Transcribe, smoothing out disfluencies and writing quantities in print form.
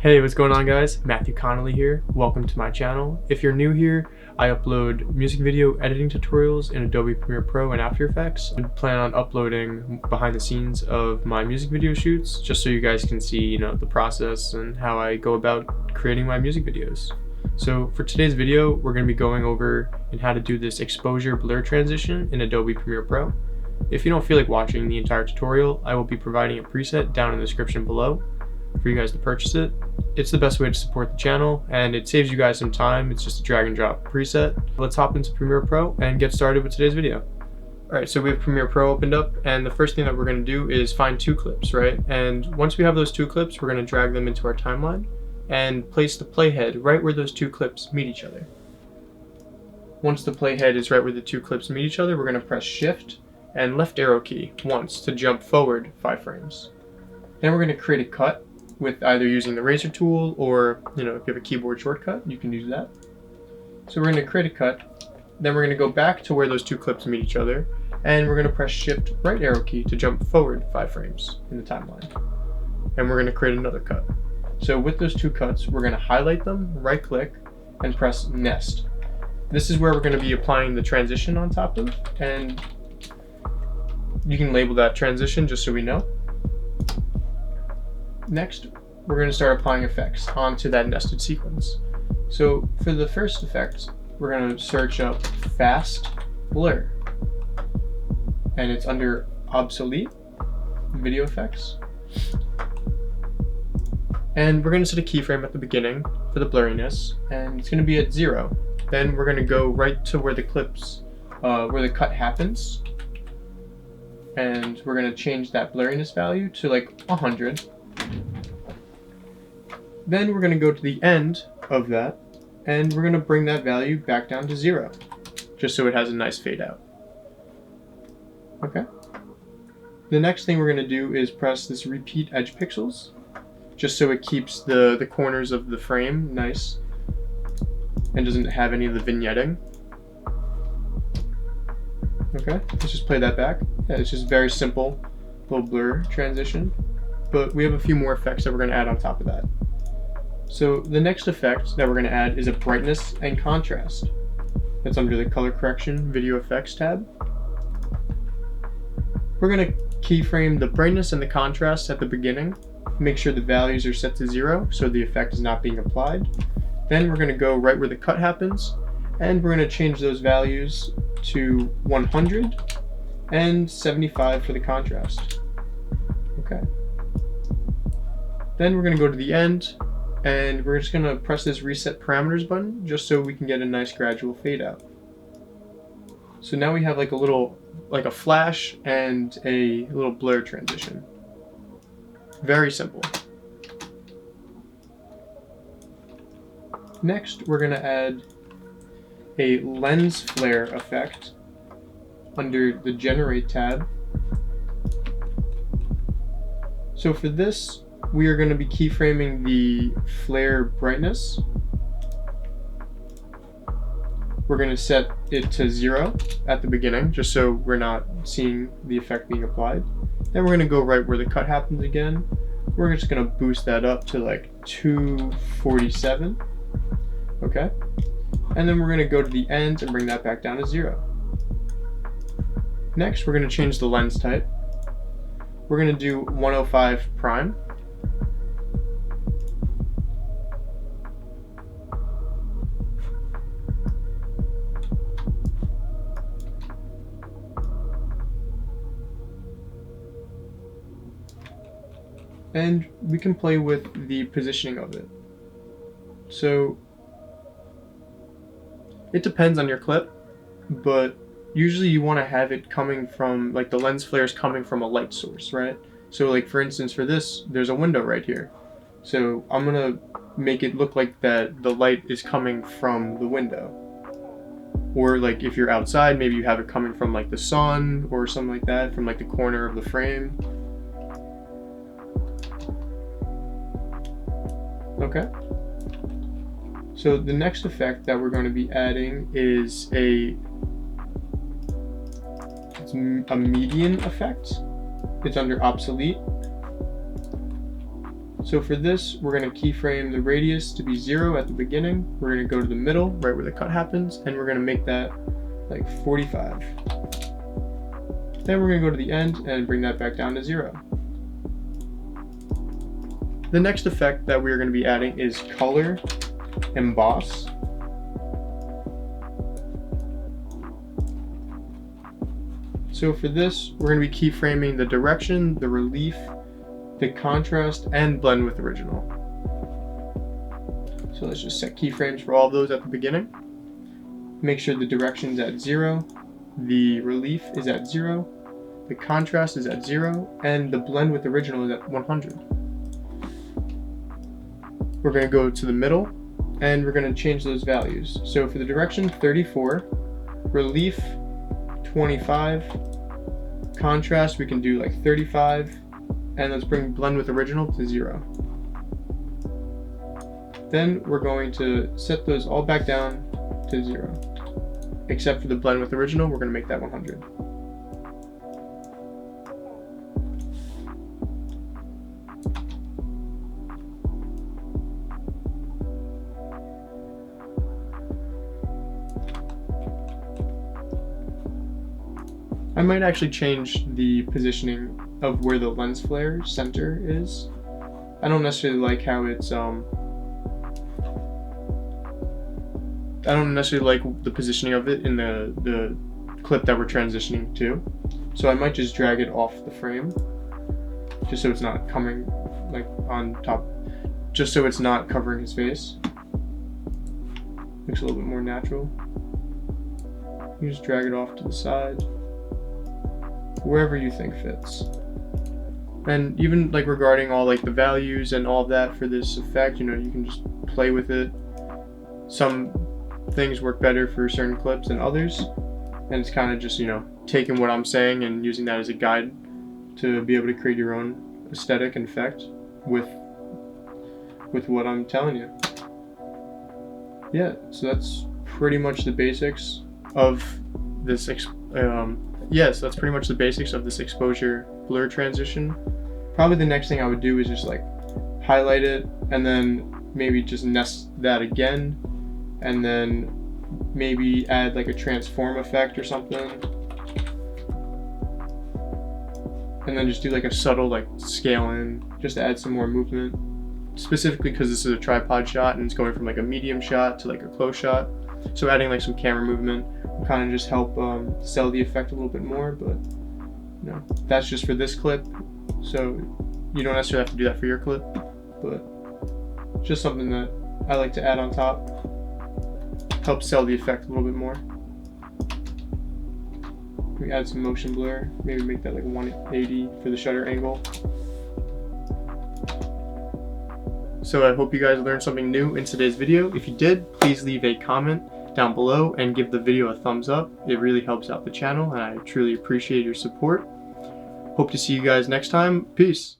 Hey, what's going on, guys? Matthew Connolly here. Welcome to my channel. If you're new here, I upload music video editing tutorials in Adobe Premiere Pro and After Effects. I plan on uploading behind the scenes of my music video shoots just so you guys can see, the process and how I go about creating my music videos. So for today's video, we're going to be going over how to do this exposure blur transition in Adobe Premiere Pro. If you don't feel like watching the entire tutorial, I will be providing a preset down in the description below for you guys to purchase it. It's the best way to support the channel and it saves you guys some time. It's just a drag and drop preset. Let's hop into Premiere Pro and get started with today's video. Alright, so we have Premiere Pro opened up, and the first thing that we're going to do is find two clips, right? And once we have those two clips, we're going to drag them into our timeline and place the playhead right where those two clips meet each other. Once the playhead is right where the two clips meet each other, we're going to press Shift and left arrow key once to jump forward 5 frames. Then we're going to create a cut with either using the razor tool or, if you have a keyboard shortcut, you can use that. So we're going to create a cut, then we're going to go back to where those two clips meet each other, and we're going to press Shift right arrow key to jump forward 5 frames in the timeline. And we're going to create another cut. So with those two cuts, we're going to highlight them, right click, and press Nest. This is where we're going to be applying the transition on top of, and you can label that transition just so we know. Next, we're going to start applying effects onto that nested sequence. So for the first effect, we're going to search up Fast Blur, and it's under Obsolete Video Effects. And we're going to set a keyframe at the beginning for the blurriness, and it's going to be at 0. Then we're going to go right to where the clips, where the cut happens, and we're going to change that blurriness value to like 100. Then we're going to go to the end of that, and we're going to bring that value back down to 0, just so it has a nice fade out. Okay. The next thing we're going to do is press this repeat edge pixels, just so it keeps the corners of the frame nice and doesn't have any of the vignetting. Okay, let's just play that back. Yeah, it's just very simple little blur transition, but we have a few more effects that we're going to add on top of that. So the next effect that we're going to add is a brightness and contrast. That's under the color correction video effects tab. We're going to keyframe the brightness and the contrast at the beginning. Make sure the values are set to 0 so the effect is not being applied. Then we're going to go right where the cut happens, and we're going to change those values to 100 and 75 for the contrast. Okay. Then we're going to go to the end, and we're just going to press this reset parameters button just so we can get a nice gradual fade out. So now we have like a flash and a little blur transition. Very simple. Next, we're going to add a lens flare effect under the Generate tab. So for this, we are going to be keyframing the flare brightness. We're going to set it to 0 at the beginning, just so we're not seeing the effect being applied. Then we're going to go right where the cut happens again. We're just going to boost that up to like 247. Okay. And then we're going to go to the end and bring that back down to 0. Next, we're going to change the lens type. We're going to do 105 prime. And we can play with the positioning of it. So it depends on your clip, but usually you want to have it coming from, like, the lens flare is coming from a light source, right? So like for instance for this, there's a window right here. So I'm going to make it look like that the light is coming from the window. Or like if you're outside, maybe you have it coming from like the sun or something like that, from like the corner of the frame. Okay. So the next effect that we're going to be adding is a median effect. It's under obsolete. So for this, we're going to keyframe the radius to be 0 at the beginning. We're going to go to the middle, right where the cut happens, and we're going to make that like 45. Then we're going to go to the end and bring that back down to 0. The next effect that we're going to be adding is color emboss. So for this, we're going to be keyframing the direction, the relief, the contrast, and blend with original. So let's just set keyframes for all of those at the beginning. Make sure the direction's at 0, the relief is at 0, the contrast is at 0, and the blend with original is at 100. We're going to go to the middle, and we're going to change those values. So for the direction, 34, relief, 25, contrast, we can do like 35, and let's bring blend with original to 0. Then we're going to set those all back down to 0. Except for the blend with original, we're going to make that 100. I might actually change the positioning of where the lens flare center is. I don't necessarily like how it's I don't necessarily like the positioning of it in the clip that we're transitioning to. So I might just drag it off the frame, just so it's not coming like on top, just so it's not covering his face. Looks a little bit more natural. You just drag it off to the side, wherever you think fits. And even like regarding all like the values and all of that for this effect, you know, you can just play with it. Some things work better for certain clips than others, and it's kind of just, you know, taking what I'm saying and using that as a guide to be able to create your own aesthetic and effect with what I'm telling you. Yeah, so that's pretty much the basics of this that's pretty much the basics of this exposure blur transition. Probably the next thing I would do is just like highlight it and then maybe just nest that again, and then maybe add like a transform effect or something, and then just do like a subtle like scale in just to add some more movement, specifically because this is a tripod shot and it's going from like a medium shot to like a close shot. So adding like some camera movement will kind of just help sell the effect a little bit more. But you know, that's just for this clip, so you don't necessarily have to do that for your clip, but just something that I like to add on top, help sell the effect a little bit more. We add some motion blur, maybe make that like 180 for the shutter angle. So I hope you guys learned something new in today's video. If you did, please leave a comment down below and give the video a thumbs up. It really helps out the channel and I truly appreciate your support. Hope to see you guys next time. Peace.